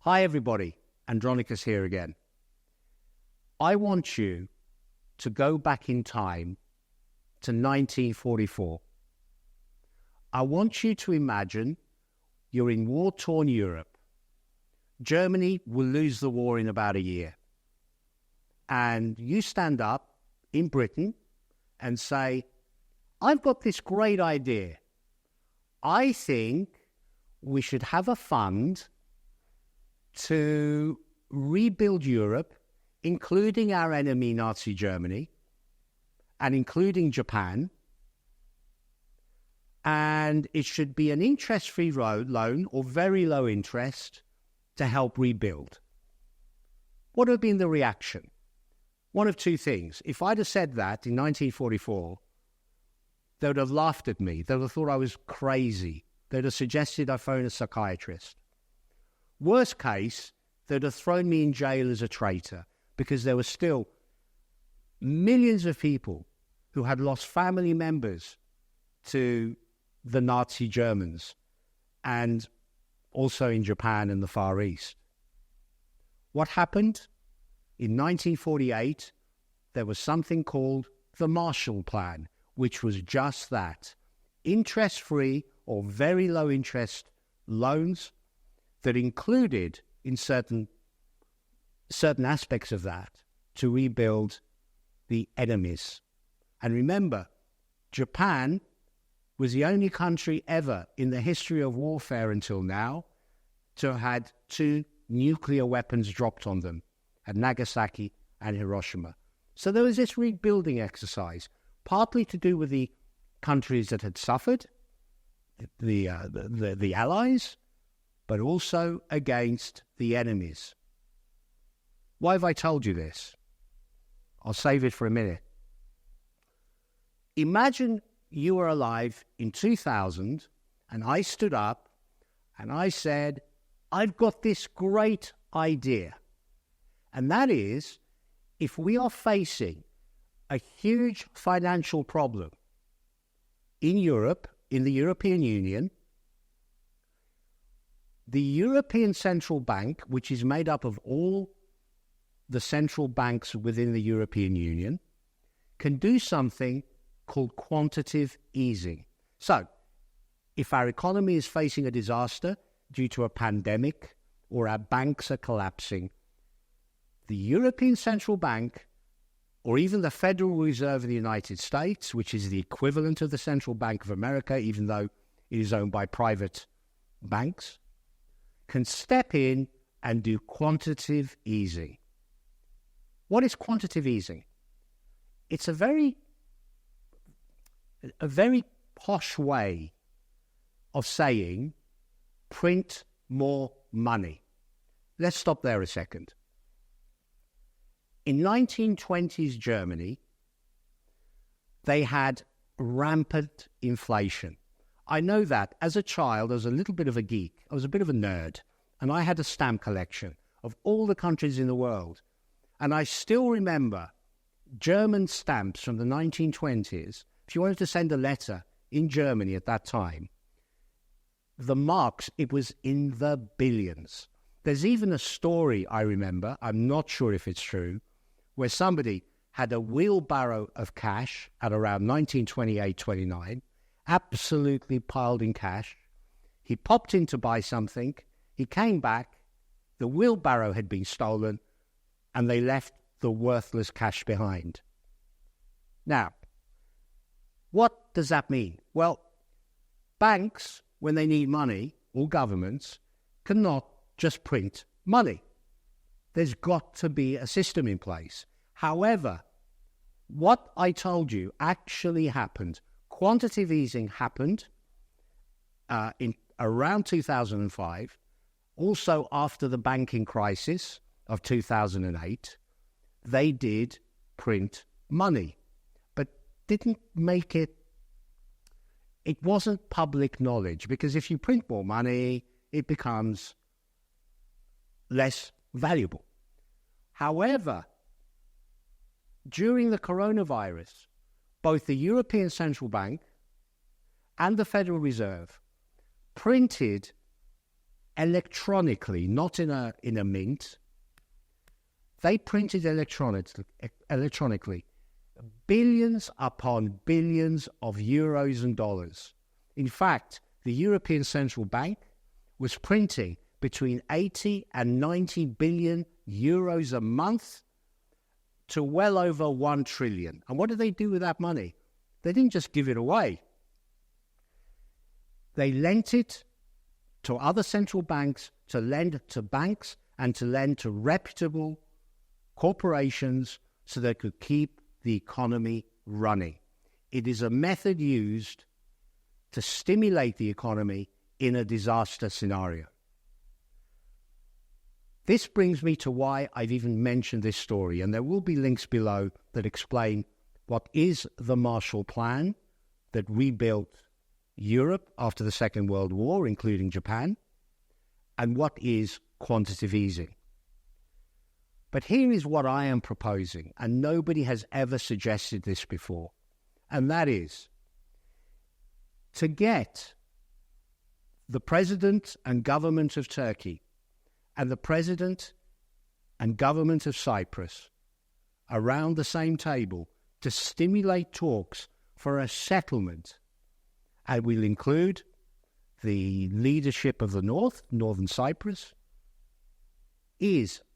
Hi everybody, Andronicus here again. I want you to go back in time to 1944. I want you to imagine you're in war-torn Europe. Germany will lose the war in about a year. And you stand up in Britain and say, I've got this great idea. I think we should have a fund to rebuild Europe, including our enemy Nazi Germany, and including Japan, and it should be an interest-free loan or very low interest to help rebuild. What would have been the reaction? One of two things. If I'd have said that in 1944, they would have laughed at me. They would have thought I was crazy. They would have suggested I phone a psychiatrist. Worst case, they would have thrown me in jail as a traitor, because there were still millions of people who had lost family members to the Nazi Germans, and also in Japan and the Far East. What happened? In 1948, there was something called the Marshall Plan, which was just that. Interest-free or very low-interest loans that included, in certain aspects of that, to rebuild the enemies. And remember, Japan was the only country ever in the history of warfare until now to have had 2 nuclear weapons dropped on them at Nagasaki and Hiroshima. So there was this rebuilding exercise, partly to do with the countries that had suffered, the Allies, but also against the enemies. Why have I told you this? I'll save it for a minute. Imagine you were alive in 2000 and I stood up and I said, I've got this great idea. And that is, if we are facing a huge financial problem in Europe, in the European Union, the European Central Bank, which is made up of all the central banks within the European Union, can do something called quantitative easing. So, if our economy is facing a disaster due to a pandemic or our banks are collapsing, the European Central Bank, or even the Federal Reserve of the United States, which is the equivalent of the Central Bank of America, even though it is owned by private banks, can step in and do quantitative easing. What is quantitative easing? It's a very posh way of saying print more money. Let's stop there a second. In 1920s Germany, they had rampant inflation. I know that. As a child, I was a little bit of a geek. I was a bit of a nerd. And I had a stamp collection of all the countries in the world. And I still remember German stamps from the 1920s. If you wanted to send a letter in Germany at that time, the marks, it was in the billions. There's even a story I remember, I'm not sure if it's true, where somebody had a wheelbarrow of cash at around 1928-29, absolutely piled in cash. He popped in to buy something. He came back. The wheelbarrow had been stolen, and they left the worthless cash behind. Now, what does that mean? Well, banks, when they need money, or governments, cannot just print money. There's got to be a system in place. However, what I told you actually happened. Quantitative easing happened in around 2005, also after the banking crisis of 2008. They did print money, but didn't make it wasn't public knowledge, because if you print more money, it becomes less valuable. However, during the coronavirus, both the European Central Bank and the Federal Reserve printed electronically, not in a mint. They printed electronically billions upon billions of euros and dollars. In fact, the European Central Bank was printing between 80 and 90 billion euros a month to well over 1 trillion. And what did they do with that money? They didn't just give it away. They lent it to other central banks, to lend to banks, and to lend to reputable corporations so they could keep the economy running. It is a method used to stimulate the economy in a disaster scenario. This brings me to why I've even mentioned this story, and there will be links below that explain what is the Marshall Plan that rebuilt Europe after the Second World War, including Japan, and what is quantitative easing. But here is what I am proposing, and nobody has ever suggested this before, and that is to get the President and government of Turkey and the President and government of Cyprus around the same table to stimulate talks for a settlement. And we'll include the leadership of the North, Northern Cyprus,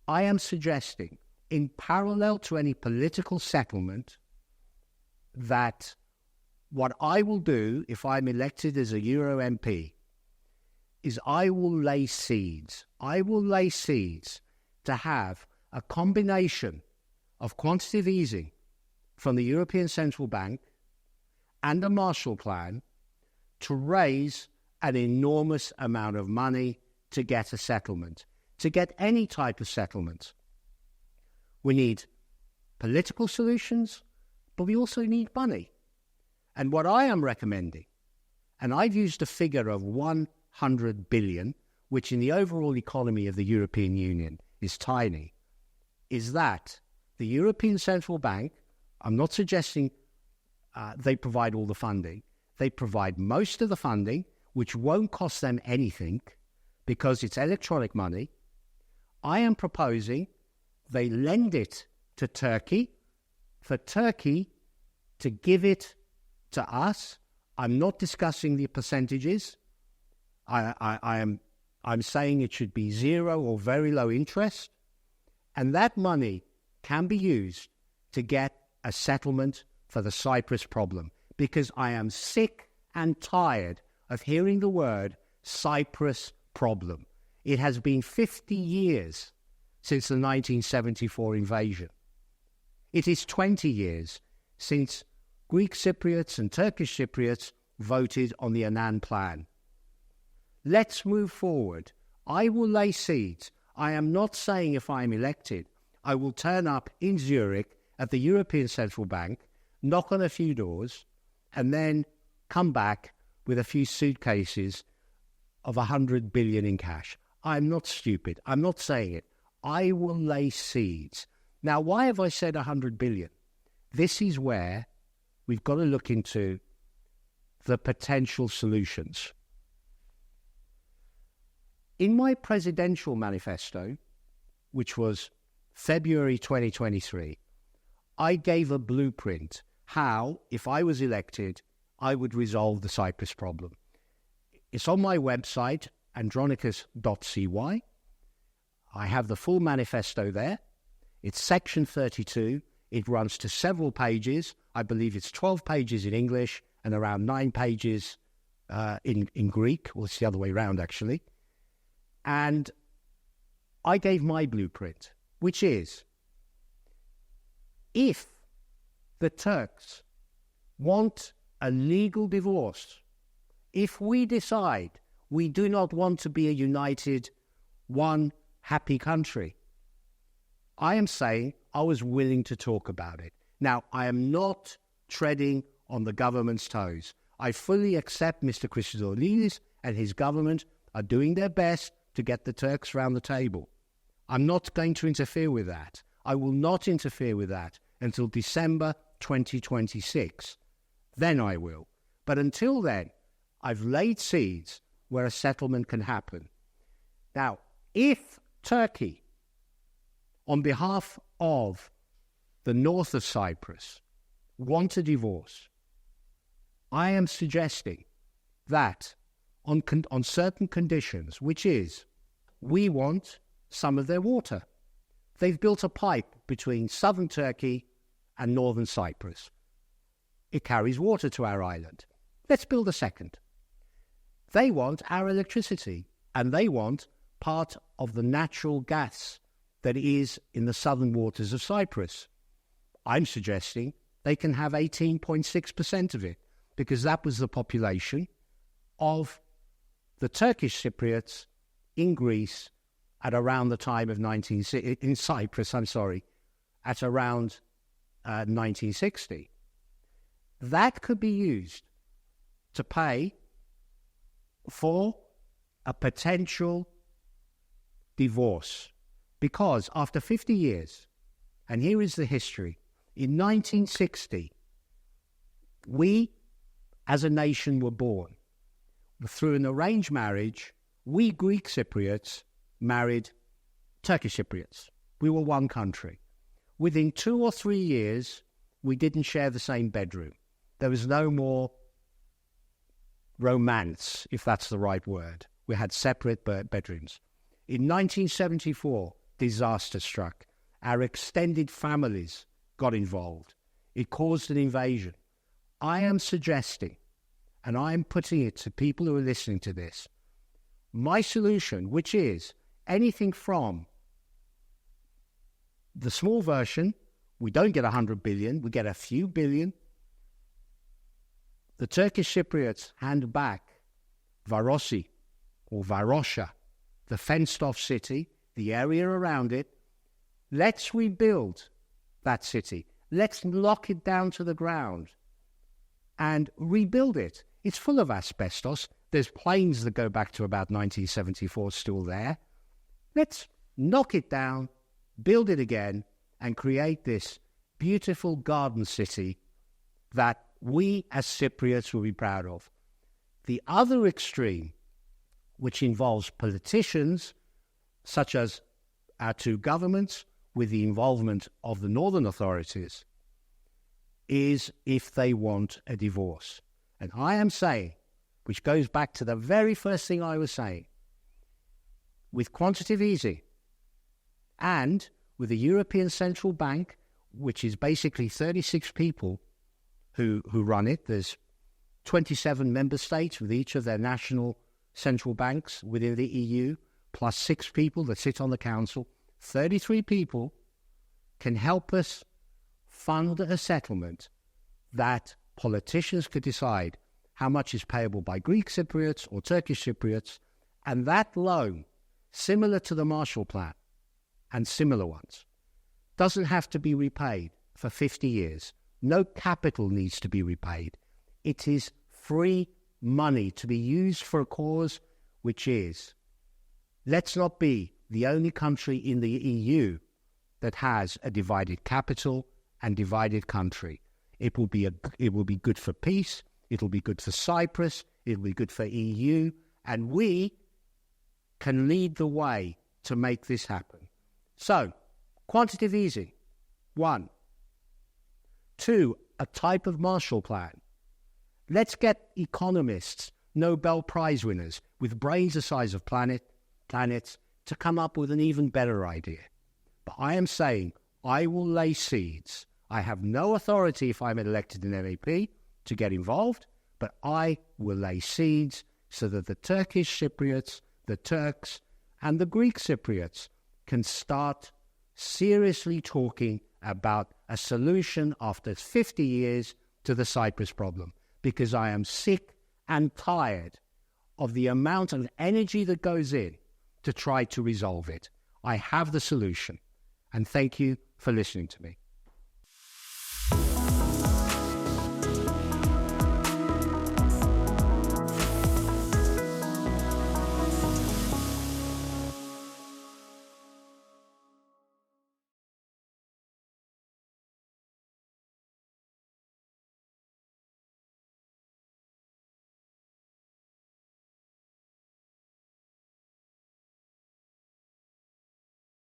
I am suggesting, in parallel to any political settlement, that what I will do if I'm elected as a Euro MP is I will lay seeds. I will lay seeds to have a combination of quantitative easing from the European Central Bank and a Marshall Plan to raise an enormous amount of money to get a settlement, to get any type of settlement. We need political solutions, but we also need money. And what I am recommending, and I've used a figure of 100 billion, which in the overall economy of the European Union is tiny, is that the European Central Bank, I'm not suggesting they provide all the funding, they provide most of the funding, which won't cost them anything because it's electronic money. I am proposing they lend it to Turkey, for Turkey to give it to us. I'm not discussing the percentages. I'm saying it should be zero or very low interest, and that money can be used to get a settlement for the Cyprus problem, because I am sick and tired of hearing the word Cyprus problem. It has been 50 years since the 1974 invasion. It is 20 years since Greek Cypriots and Turkish Cypriots voted on the Annan Plan. Let's move forward. I will lay seeds. I am not saying if I am elected, I will turn up in Zurich at the European Central Bank, knock on a few doors, and then come back with a few suitcases of 100 billion in cash. I'm not stupid. I'm not saying it. I will lay seeds. Now, why have I said 100 billion? This is where we've got to look into the potential solutions. In my presidential manifesto, which was February 2023, I gave a blueprint how, if I was elected, I would resolve the Cyprus problem. It's on my website, andronicus.cy. I have the full manifesto there. It's section 32. It runs to several pages. I believe it's 12 pages in English and around 9 pages in Greek. Well, it's the other way around, actually. And I gave my blueprint, which is, if the Turks want a legal divorce, if we decide we do not want to be a united, one happy country, I am saying I was willing to talk about it. Now, I am not treading on the government's toes. I fully accept Mr. Christodoulidis and his government are doing their best to get the Turks round the table. I'm not going to interfere with that. I will not interfere with that until December 2026. Then I will. But until then, I've laid seeds where a settlement can happen. Now, if Turkey, on behalf of the north of Cyprus, want a divorce, I am suggesting that on certain conditions, which is, we want some of their water. They've built a pipe between southern Turkey and northern Cyprus. It carries water to our island. Let's build a second. They want our electricity, and they want part of the natural gas that is in the southern waters of Cyprus. I'm suggesting they can have 18.6% of it, because that was the population of the Turkish Cypriots in Greece at around the time of in Cyprus, at around 1960. That could be used to pay for a potential divorce. Because after 50 years, and here is the history, in 1960, we as a nation were born. Through an arranged marriage, we Greek Cypriots married Turkish Cypriots. We were one country. Within 2 or 3 years, we didn't share the same bedroom. There was no more romance, if that's the right word. We had separate bedrooms. In 1974, disaster struck. Our extended families got involved. It caused an invasion. I am suggesting, and I am putting it to people who are listening to this, my solution, which is anything from the small version, we don't get 100 billion, we get a few billion. The Turkish Cypriots hand back Varosi or Varosha, the fenced-off city, the area around it. Let's rebuild that city. Let's lock it down to the ground and rebuild it. It's full of asbestos. There's planes that go back to about 1974 still there. Let's knock it down, build it again, and create this beautiful garden city that we as Cypriots will be proud of. The other extreme, which involves politicians, such as our two governments, with the involvement of the northern authorities, is if they want a divorce. And I am saying, which goes back to the very first thing I was saying, with quantitative easing and with the European Central Bank, which is basically 36 people who run it. There's 27 member states with each of their national central banks within the EU, plus 6 people that sit on the council. 33 people can help us fund a settlement that politicians could decide how much is payable by Greek Cypriots or Turkish Cypriots, and that loan, similar to the Marshall Plan and similar ones, doesn't have to be repaid for 50 years. No capital needs to be repaid. It is free money to be used for a cause which is, let's not be the only country in the EU that has a divided capital and divided country. It will be good for peace. It'll be good for Cyprus. It'll be good for EU. And we can lead the way to make this happen. So, quantitative easing, 1. 2, a type of Marshall Plan. Let's get economists, Nobel Prize winners, with brains the size of planets, to come up with an even better idea. But I am saying I will lay seeds. I have no authority if I'm elected an MEP to get involved, but I will lay seeds so that the Turkish Cypriots, the Turks, and the Greek Cypriots can start seriously talking about a solution after 50 years to the Cyprus problem, because I am sick and tired of the amount of energy that goes in to try to resolve it. I have the solution, and thank you for listening to me.